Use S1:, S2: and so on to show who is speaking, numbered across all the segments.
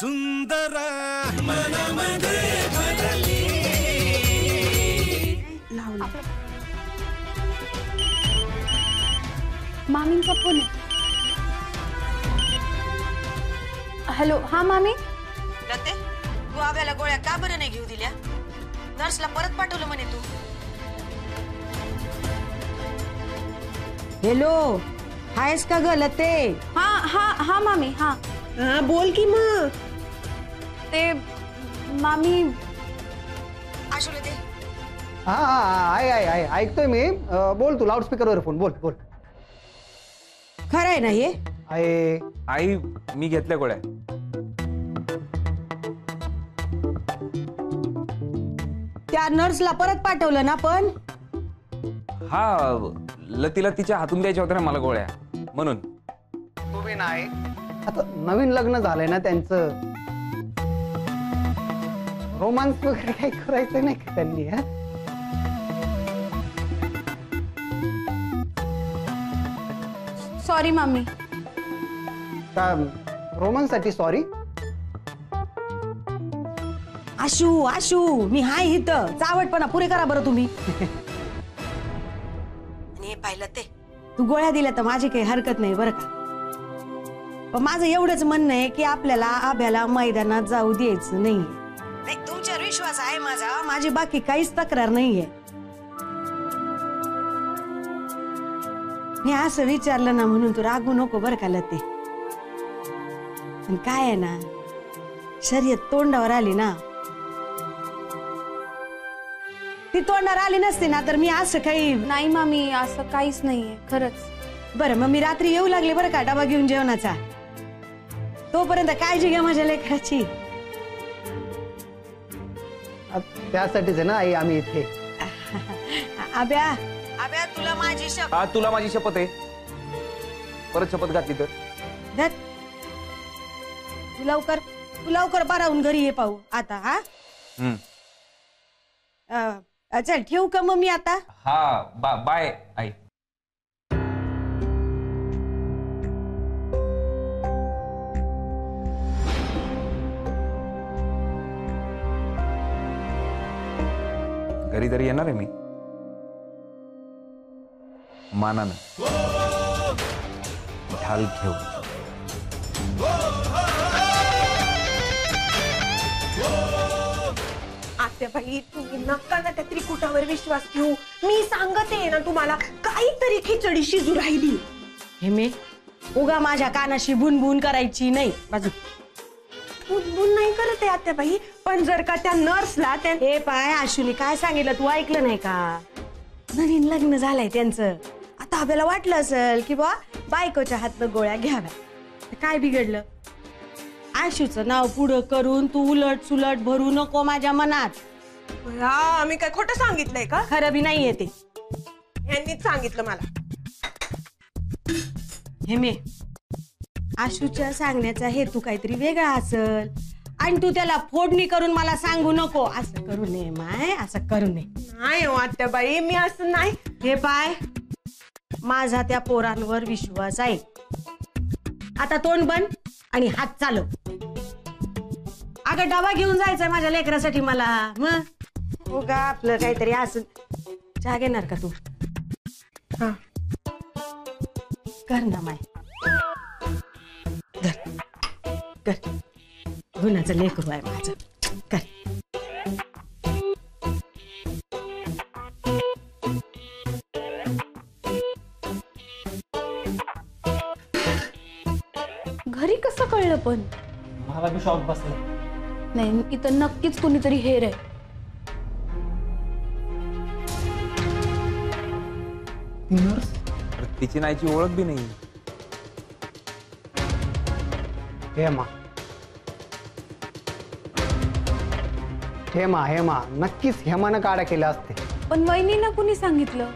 S1: सुंदर मनमध्ये भरली
S2: मामींचा फोन आहे. हॅलो, हा मामी.
S3: लते, तू आव्याला गोळ्या का बरं नाही घेऊ दिल्या? नर्सला परत पाठवलं म्हणे तू.
S4: हॅलो, हायस का ग लते?
S2: हा हा हा मामी. हा
S4: हा बोल की मग.
S2: ते मामी
S3: आशुले दे.
S5: हा हा ऐकतोय मी. बोल तू, लाऊडस्पीकरवर फोन. बोल बोल.
S4: खरं आहे ना हे?
S6: आई मी घेतल्या गोळ्या.
S4: त्या नर्सला परत पाठवलं ना? पण
S6: हा, लतीला तिच्या हातून द्यायच्या होत्या ना मला गोळ्या, म्हणून.
S5: तुम्ही नाही, आता नवीन लग्न झालंय ना त्यांचं, रोमांस वगैरे काही करायचं नाही का त्यांनी?
S2: सॉरी मामी.
S5: का रोमांस साठी सॉरी?
S4: आशू आशू, मी हाय इथं. चावटपणा पुरे करा बरं तुम्ही.
S3: आणि पाहिलं ते
S4: तू गोळ्या दिल्या तर माझी काही हरकत नाही बरं का. पण माझं एवढंच म्हणणं आहे की आपल्याला आभ्याला मैदानात जाऊ द्यायचं नाही. नाही, तुमच्यावर विश्वास आहे माझा. माझी बाकी काहीच तक्रार नाहीये. मी असं विचारलं ना म्हणून तू रागू नको बरं का लते. पण काय आहे ना, शर्यत तोंडावर आली ना, ती तोंडावर आली नसती ना तर मी असं काही.
S2: नाही मामी, असं काहीच नाहीये खरंच.
S4: बरं, मग मी रात्री येऊ लागले बरं का डबा घेऊन जेवणाचा. तोपर्यंत काळजी घ्या माझ्या लेकराची.
S5: त्यासाठीच आहे ना आई आम्ही इथे.
S4: आब्या आब्या, तुला माझी शपथ.
S6: हा, तुला माझी शपथ आहे. परत शपथ घातली तर
S4: धत. तू लवकर पारावून घरी ये पाहू आता. हा चल ठेवू का मग मी आता?
S6: हा, बाय आई. घरी तरी येणार आहे मी, मानानं ढाल घेऊ.
S7: आत्याबाई, तुम्ही नका ना त्या त्रिकुटावर विश्वास ठेवू. मी सांगते ना तुम्हाला, काहीतरी खिचडी शिजू राहिली.
S4: हे मी उगा माझ्या कानाशी बुनबुन करायची नाही. बाजू
S7: बुनबुन नाही करत आहे आत्याबाई, पण जर का त्या नर्सला त्या.
S4: हे पाय, आशुनी काय सांगितलं तू ऐकलं नाही का? नवीन लग्न झालंय त्यांचं. आता आपल्याला वाटलं असेल की बा बायकोच्या हातनं गोळ्या घ्याव्या. काय बिघडलं? आशूचं नाव पुढं करून तू उलट सुलट भरू नको माझ्या मनात.
S7: मी काय खोटं सांगितलंय का?
S4: खरं बी नाहीये ते.
S7: यांनीच सांगितलं मला.
S4: हे मे, आशूच्या सांगण्याचा हेतू काहीतरी वेगळा असेल आणि तू त्याला फोडणी करून मला सांगू नको. असं करू नये माय, असं करू नये.
S7: नाही हो आत्याबाई, मी असं नाही.
S4: हे पाय, माझा त्या पोरांवर विश्वास आहे. आता तोंड बंद आणि हात चालव. अगं डबा घेऊन जायचंय माझ्या लेकरासाठी मला. मग हो का, आपलं काहीतरी असेल. चहा घेणार का तू?
S7: हा,
S4: कर ना माय. कर, गुणाचं लेकरू आहे माझं. कर.
S2: घरी कसं कळलं पण?
S5: मला बी शॉक बसला.
S2: नाही, इथं नक्कीच कुणीतरी हेर आहे.
S6: तिची नाहीची ओळख बी नाही.
S5: हेमा हेमा हेमा, नक्कीच हेमानं काड्या केल्या असते.
S2: पण वहिनीला कुणी सांगितलं?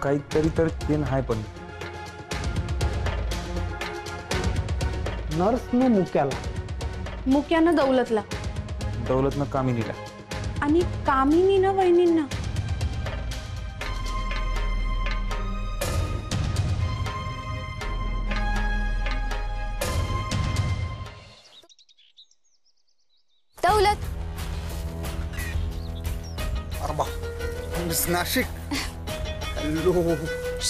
S6: काहीतरी तर केन आहे. पण
S5: नर्सनं मुक्याला,
S2: मुक्यानं दौलतला,
S6: दौलतनं कामिनीला,
S2: आणि कामिनीनं वहिनींना.
S5: नाशिक. हॅलो.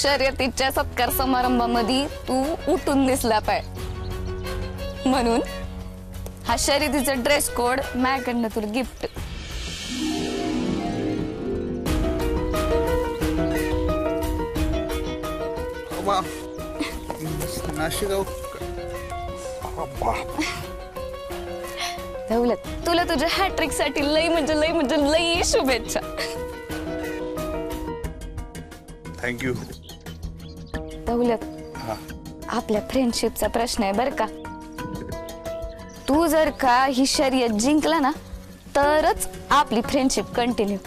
S8: शर्यतीच्या सत्कार समारंभामध्ये तू उठून दिसला पाय म्हणून हा शर्यतीचा ड्रेस कोड माझ्याकडनं तुला गिफ्ट.
S5: नाशिक.
S8: दौलत तुला तुझ्या हॅट्रिक साठी लई म्हणजे लई शुभेच्छा.
S5: थँक्यू.
S8: दौलत आपल्या फ्रेंडशिपचा प्रश्न आहे बर का. तू जर का ही शर्यत जिंकला ना तरच आपली फ्रेंडशिप कंटिन्यू.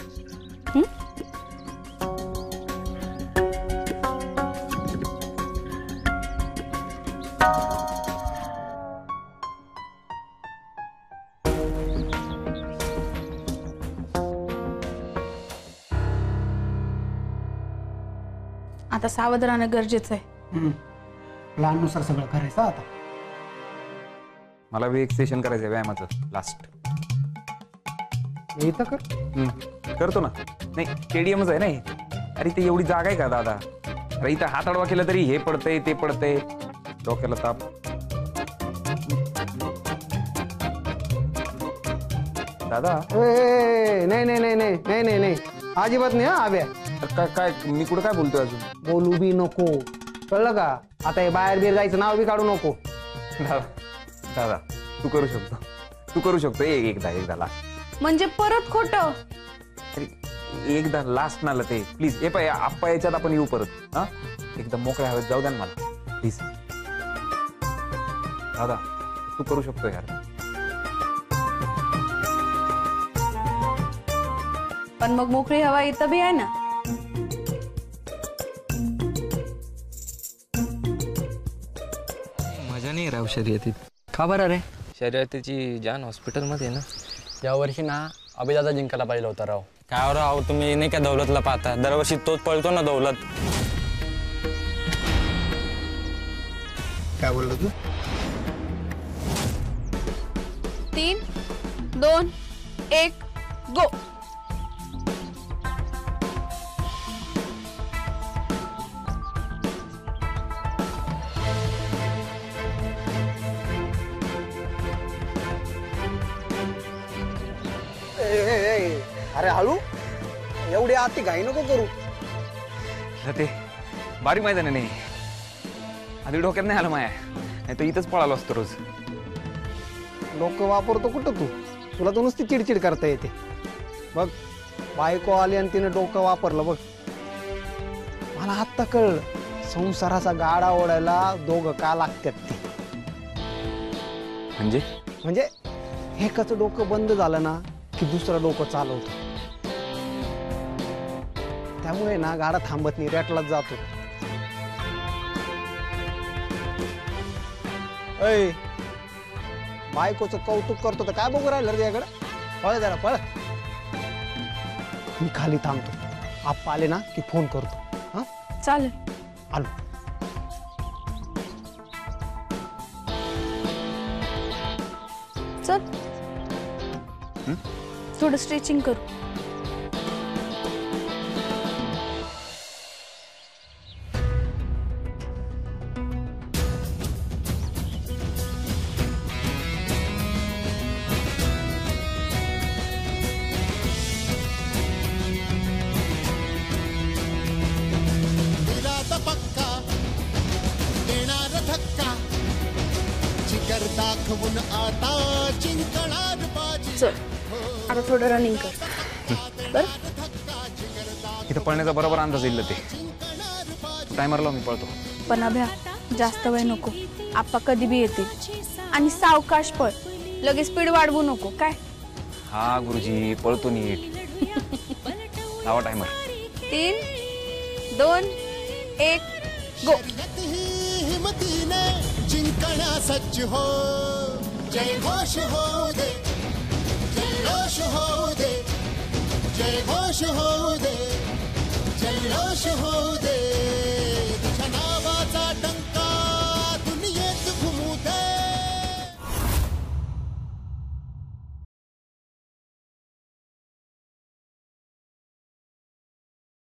S2: आता सावध राहणं गरजेचं आहे.
S5: प्लॅननुसार सगळं करायचं आता.
S6: मला बी एक सेशन करायचंय व्यायामाचं लास्ट.
S5: इथं कर.
S6: करतो ना. नाही स्टेडियमच आहे ना हे. अरे ते एवढी जागा आहे का दादा. अरे इथं हात आडवा केला तरी हे पडतंय ते पडतंय. डोक्याला ताप. दादा
S5: नाही नाही नाही नाही नाही नाही नाही अजिबात नाही. हा आव्या
S6: काय काय मी कुठं काय बोलतोय अजून.
S5: बोलू बी नको कळलं का. आता हे बाहेर बिर जायचं नाव बी काढू नको.
S6: दादा दादा तू करू शकतो एकदा लास्ट.
S2: म्हणजे परत खोटं.
S6: एकदा लास्ट नाला ते प्लीज. हे पाय आप्पा याच्यात आपण येऊ परत. हा एकदम मोकळ्या हवेत जाऊ द्या ना मला प्लीज. दादा तू करू शकतो यार.
S2: पण मग मोकळी हवा इथं बी आहे ना.
S9: मजा नाही राव शर्यतीत.
S10: का बरं रे.
S9: शर्यतीची जान हॉस्पिटलमध्ये आहे ना.
S10: यावर्षी ना अभिदादा जिंकायला पाहिजे होता राव.
S9: काय राव तुम्ही नाही का दौलतला पाहता. दरवर्षी तोच पळतो ना दौलत.
S5: काय बोललो तू.
S2: 3, 2, 1 गो.
S5: अरे हळू. एवढी आती घाई नको करू.
S6: ते बारीक मैदान आहे. नाही आधी डोक्यात नाही आलं माया. नाही तर इथंच पळालो असतो रोज.
S5: लोक वापरतो कुठं तू. तुला तर नुसती चिडचिड करता येते. बघ बायको आली आणि तिने डोकं वापरलं बघ. मला आत्ता कळलं संसाराचा गाडा ओढायला दोघं का लागतात ते. म्हणजे एकाचं डोकं बंद झालं ना की दुसरं डोकं चालवतं. त्यामुळे ना गाडा थांबत नाही रॅटलाच जातो. ऐ बायकोचं कौतुक करतो तर काय बघू राहिलं रे याकडे. पळ जरा पळ. मी खाली थांबतो. आप्पा आले ना की फोन करतो. हा
S2: चालेल.
S5: आलो.
S2: चल थोडं स्ट्रेचिंग करू. चल आता थोडं रनिंग कर. बर
S6: इथं पळण्याचा बरोबर अंदाज येईल ते. टायमर लावून मी पळतो.
S2: पण अभ्या जास्त वेळ नको. आप्पा कधी बी येतील. आणि सावकाश पळ. लगेच स्पीड वाढवू नको काय.
S6: हा गुरुजी पळतो नीट. लावा टायमर.
S2: 3, 2, 1 गो.
S1: हिमतीने जिंकण्या सज्ज हो. जय घोष हो दे. जल्लोष हो दे. जय घोष हो दे. जल्लोष हो दे.